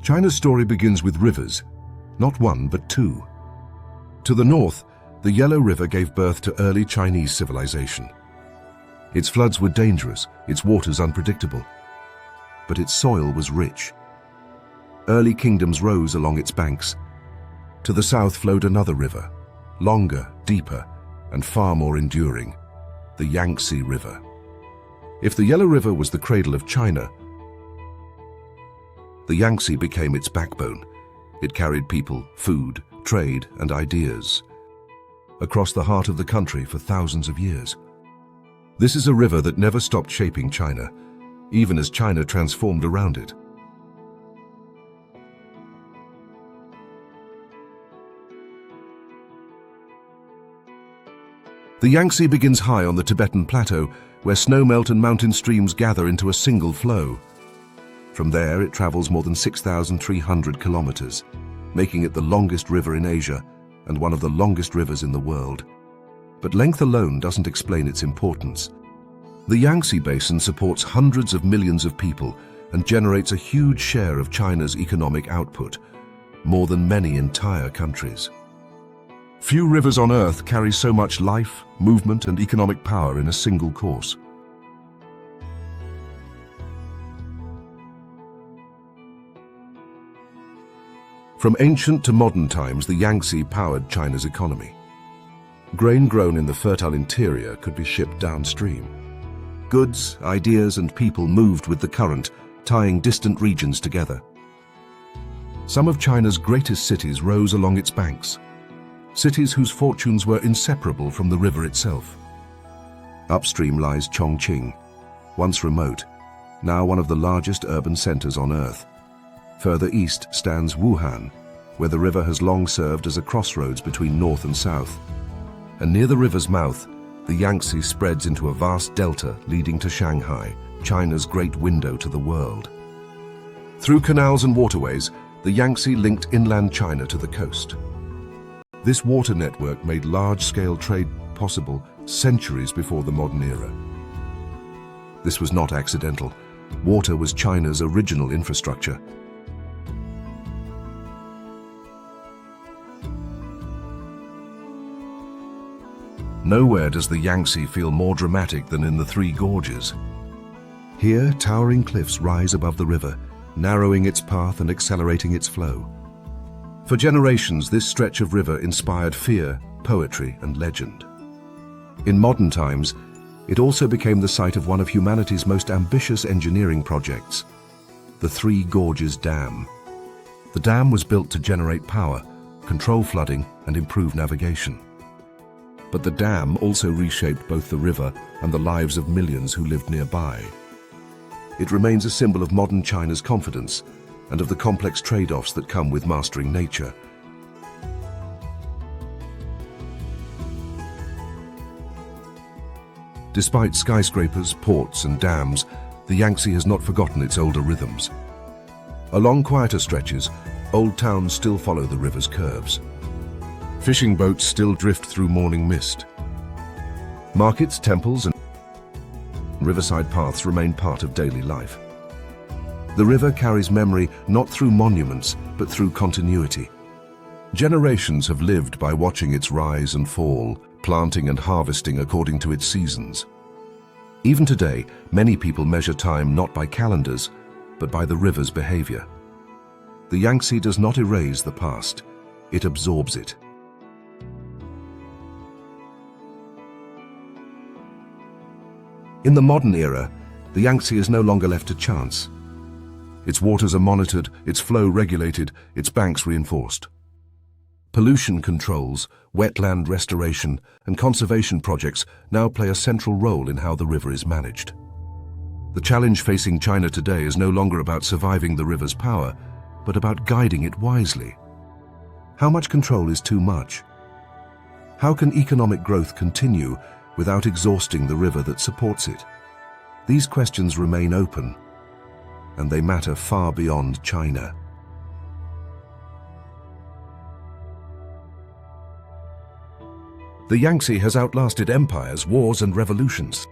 China's story begins with rivers, not one but two. To the north, the Yellow River gave birth to early Chinese civilization. Its floods were dangerous, its waters unpredictable, but its soil was rich. Early kingdoms rose along its banks. To the south flowed another river, longer, deeper, and far more enduring, the Yangtze River. If the Yellow River was the cradle of China, the Yangtze became its backbone. It carried people, food, trade, and ideas across the heart of the country for thousands of years. This is a river that never stopped shaping China, even as China transformed around it. The Yangtze begins high on the Tibetan Plateau, where snowmelt and mountain streams gather into a single flow. From there, it travels more than 6,300 kilometers, making it the longest river in Asia and one of the longest rivers in the world. But length alone doesn't explain its importance. The Yangtze Basin supports hundreds of millions of people and generates a huge share of China's economic output, more than many entire countries. Few rivers on Earth carry so much life, movement, and economic power in a single course. From ancient to modern times, the Yangtze powered China's economy. Grain grown in the fertile interior could be shipped downstream. Goods, ideas, and people moved with the current, tying distant regions together. Some of China's greatest cities rose along its banks, cities whose fortunes were inseparable from the river itself. Upstream lies Chongqing, once remote, now one of the largest urban centers on Earth. Further east stands Wuhan, where the river has long served as a crossroads between north and south. And near the river's mouth, the Yangtze spreads into a vast delta leading to Shanghai, China's great window to the world. Through canals and waterways, the Yangtze linked inland China to the coast. This water network made large-scale trade possible centuries before the modern era. This was not accidental. Water was China's original infrastructure. Nowhere does the Yangtze feel more dramatic than in the Three Gorges. Here, towering cliffs rise above the river, narrowing its path and accelerating its flow. For generations, this stretch of river inspired fear, poetry, and legend. In modern times, it also became the site of one of humanity's most ambitious engineering projects, the Three Gorges Dam. The dam was built to generate power, control flooding, and improve navigation. But the dam also reshaped both the river and the lives of millions who lived nearby. It remains a symbol of modern China's confidence and of the complex trade-offs that come with mastering nature. Despite skyscrapers, ports, and dams, the Yangtze has not forgotten its older rhythms. Along quieter stretches, old towns still follow the river's curves. Fishing boats still drift through morning mist. Markets, temples, and riverside paths remain part of daily life. The river carries memory not through monuments, but through continuity. Generations have lived by watching its rise and fall, planting and harvesting according to its seasons. Even today, many people measure time not by calendars, but by the river's behavior. The Yangtze does not erase the past, it absorbs it. In the modern era, the Yangtze is no longer left to chance. Its waters are monitored, its flow regulated, its banks reinforced. Pollution controls, wetland restoration, and conservation projects now play a central role in how the river is managed. The challenge facing China today is no longer about surviving the river's power, but about guiding it wisely. How much control is too much? How can economic growth continue without exhausting the river that supports it? These questions remain open, and they matter far beyond China. The Yangtze has outlasted empires, wars, and revolutions.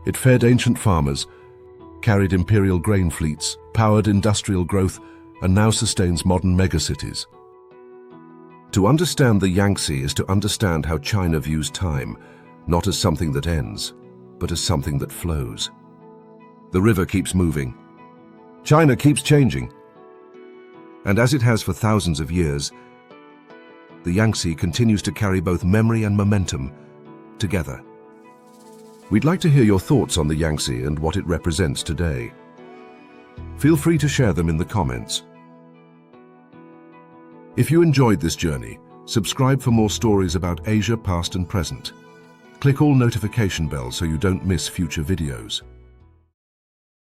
It fed ancient farmers, carried imperial grain fleets, powered industrial growth, and now sustains modern megacities. To understand the Yangtze is to understand how China views time, not as something that ends, but as something that flows. The river keeps moving. China keeps changing. And as it has for thousands of years, the Yangtze continues to carry both memory and momentum together. We'd like to hear your thoughts on the Yangtze and what it represents today. Feel free to share them in the comments. If you enjoyed this journey, subscribe for more stories about Asia past and present. Click all notification bells so you don't miss future videos.